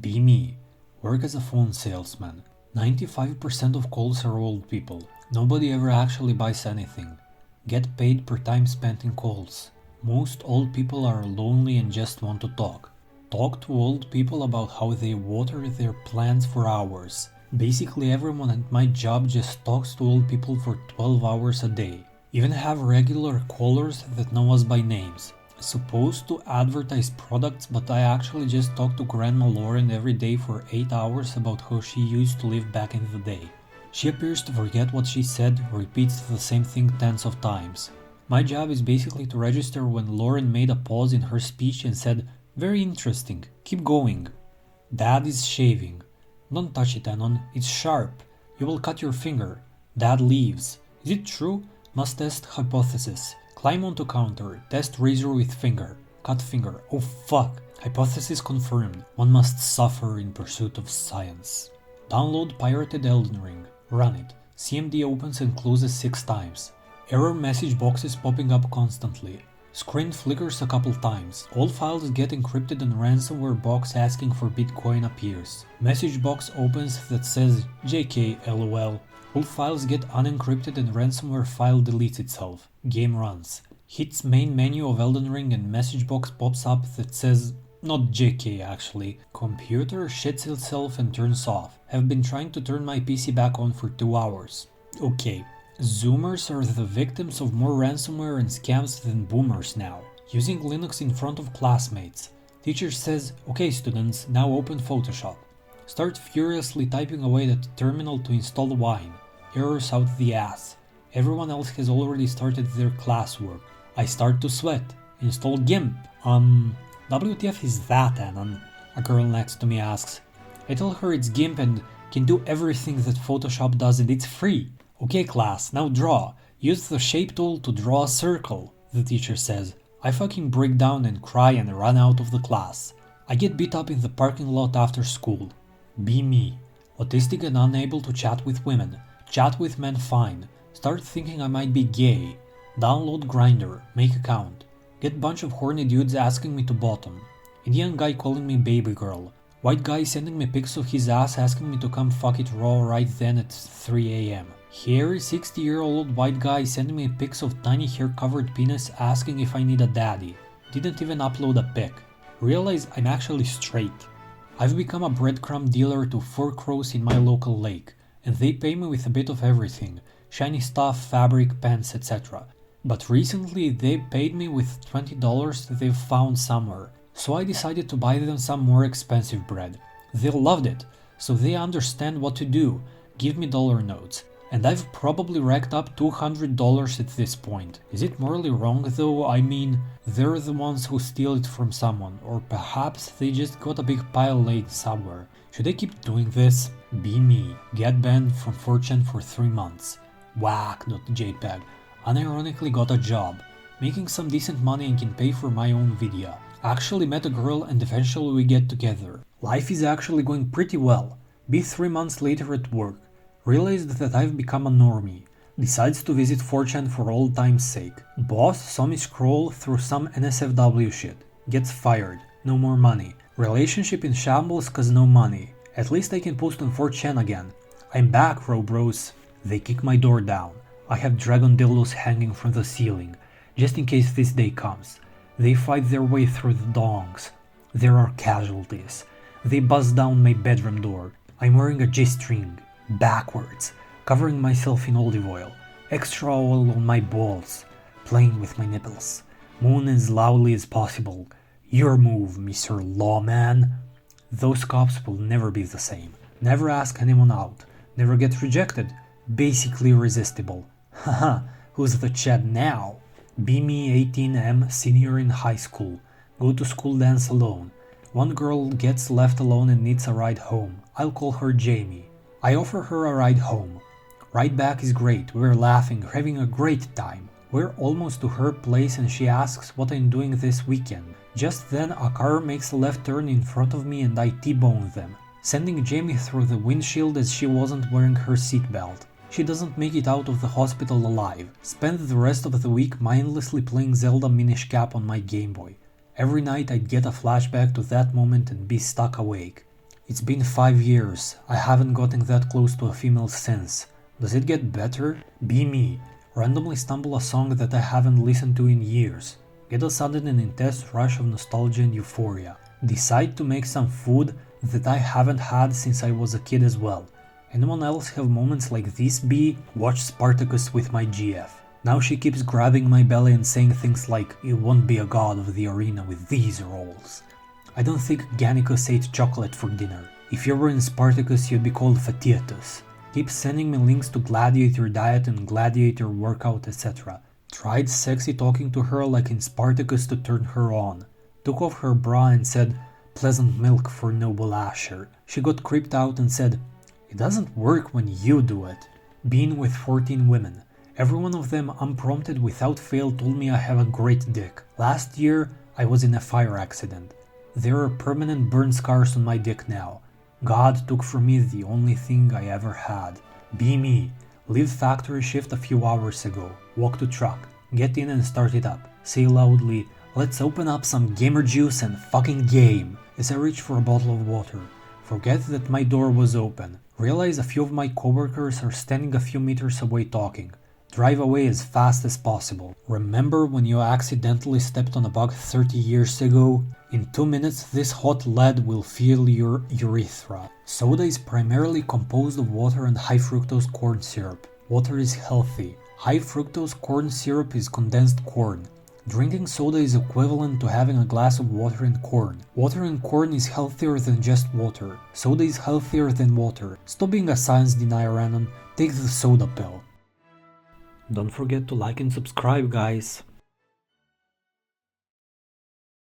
Be me. Work as a phone salesman. 95% of calls are old people. Nobody ever actually buys anything. Get paid per time spent in calls. Most old people are lonely and just want to talk. Talk to old people about how they water their plants for hours. Basically everyone at my job just talks to old people for 12 hours a day. Even have regular callers that know us by names. Supposed to advertise products, but I actually just talk to Grandma Lauren every day for 8 hours about how she used to live back in the day. She appears to forget what she said, repeats the same thing tens of times. My job is basically to register when Lauren made a pause in her speech and said, "Very interesting, keep going." Dad is shaving. "Don't touch it, Anon, it's sharp. You will cut your finger." Dad leaves. "Is it true? Must test hypothesis. Climb onto counter, test razor with finger. Cut finger. Oh fuck. Hypothesis confirmed. One must suffer in pursuit of science." Download pirated Elden Ring. Run it. CMD opens and closes 6 times. Error message boxes popping up constantly. Screen flickers a couple times. All files get encrypted and ransomware box asking for Bitcoin appears. Message box opens that says JK LOL. All files get unencrypted and ransomware file deletes itself. Game runs. Hits main menu of Elden Ring and message box pops up that says, not JK actually. Computer shits itself and turns off. Have been trying to turn my PC back on for 2 hours. Okay. Zoomers are the victims of more ransomware and scams than boomers now. Using Linux in front of classmates. Teacher says, "Okay students, now open Photoshop." Start furiously typing away at the terminal to install Wine. Errors out the ass. Everyone else has already started their classwork. I start to sweat. Install GIMP. WTF is that, Anon? A girl next to me asks. I tell her it's GIMP and can do everything that Photoshop does and it's free. Okay class, now draw. Use the shape tool to draw a circle, the teacher says. I fucking break down and cry and run out of the class. I get beat up in the parking lot after school. Be me. Autistic and unable to chat with women. Chat with men fine. Start thinking I might be gay. Download Grindr. Make account. Get bunch of horny dudes asking me to bottom. Indian guy calling me baby girl. White guy sending me pics of his ass asking me to come fuck it raw right then at 3 AM. Hairy 60-year-old white guy sending me pics of tiny hair covered penis asking if I need a daddy. Didn't even upload a pic. Realize I'm actually straight. I've become a breadcrumb dealer to 4 crows in my local lake, and they pay me with a bit of everything, shiny stuff, fabric, pants, etc. But recently they paid me with $20 that they've found somewhere, so I decided to buy them some more expensive bread. They loved it, so they understand what to do, give me dollar notes. And I've probably racked up $200 at this point. Is it morally wrong though? I mean, they're the ones who steal it from someone, or perhaps they just got a big pile laid somewhere. Should I keep doing this? Be me. Get banned from 4chan for 3 months. Whack.jpg. Unironically got a job. Making some decent money and can pay for my own video. Actually met a girl and eventually we get together. Life is actually going pretty well. Be 3 months later at work. Realized that I've become a normie. Decides to visit 4chan for old time's sake. Boss saw me scroll through some NSFW shit. Gets fired. No more money. Relationship in shambles cause no money. At least I can post on 4chan again. I'm back, bros. They kick my door down. I have dragon dildos hanging from the ceiling. Just in case this day comes. They fight their way through the dongs. There are casualties. They buzz down my bedroom door. I'm wearing a G-string. Backwards, covering myself in olive oil, extra oil on my balls, playing with my nipples, moan as loudly as possible. Your move, Mr. Lawman. Those cops will never be the same. Never ask anyone out. Never get rejected. Basically irresistible. Haha, who's the Chad now? Be me 18M, senior in high school. Go to school dance alone. One girl gets left alone and needs a ride home. I'll call her Jamie. I offer her a ride home. Ride back is great, we're laughing, having a great time. We're almost to her place and she asks what I'm doing this weekend. Just then a car makes a left turn in front of me and I T-bone them, sending Jamie through the windshield as she wasn't wearing her seatbelt. She doesn't make it out of the hospital alive. Spend the rest of the week mindlessly playing Zelda Minish Cap on my Game Boy. Every night I'd get a flashback to that moment and be stuck awake. It's been 5 years. I haven't gotten that close to a female since. Does it get better? Be me. Randomly stumble a song that I haven't listened to in years. Get a sudden and intense rush of nostalgia and euphoria. Decide to make some food that I haven't had since I was a kid as well. Anyone else have moments like this? Be watch Spartacus with my GF. Now she keeps grabbing my belly and saying things like, "You won't be a god of the arena with these rolls." I don't think Gannicus ate chocolate for dinner. If you were in Spartacus, you'd be called Fatietus. Keep sending me links to gladiator diet and gladiator workout, etc. Tried sexy talking to her like in Spartacus to turn her on. Took off her bra and said, "Pleasant milk for noble Asher." She got creeped out and said, "It doesn't work when you do it." Been with 14 women. Every one of them unprompted without fail told me I have a great dick. Last year, I was in a fire accident. There are permanent burn scars on my dick now. God took from me the only thing I ever had. Be me. Leave factory shift a few hours ago. Walk to truck. Get in and start it up. Say loudly, "Let's open up some gamer juice and fucking game," as I reach for a bottle of water. Forget that my door was open. Realize a few of my coworkers are standing a few meters away talking. Drive away as fast as possible. Remember when you accidentally stepped on a bug 30 years ago? In 2 minutes this hot lead will fill your urethra. Soda is primarily composed of water and high fructose corn syrup. Water is healthy. High fructose corn syrup is condensed corn. Drinking soda is equivalent to having a glass of water and corn. Water and corn is healthier than just water. Soda is healthier than water. Stop being a science denier, Anon. Take the soda pill. Don't forget to like and subscribe, guys.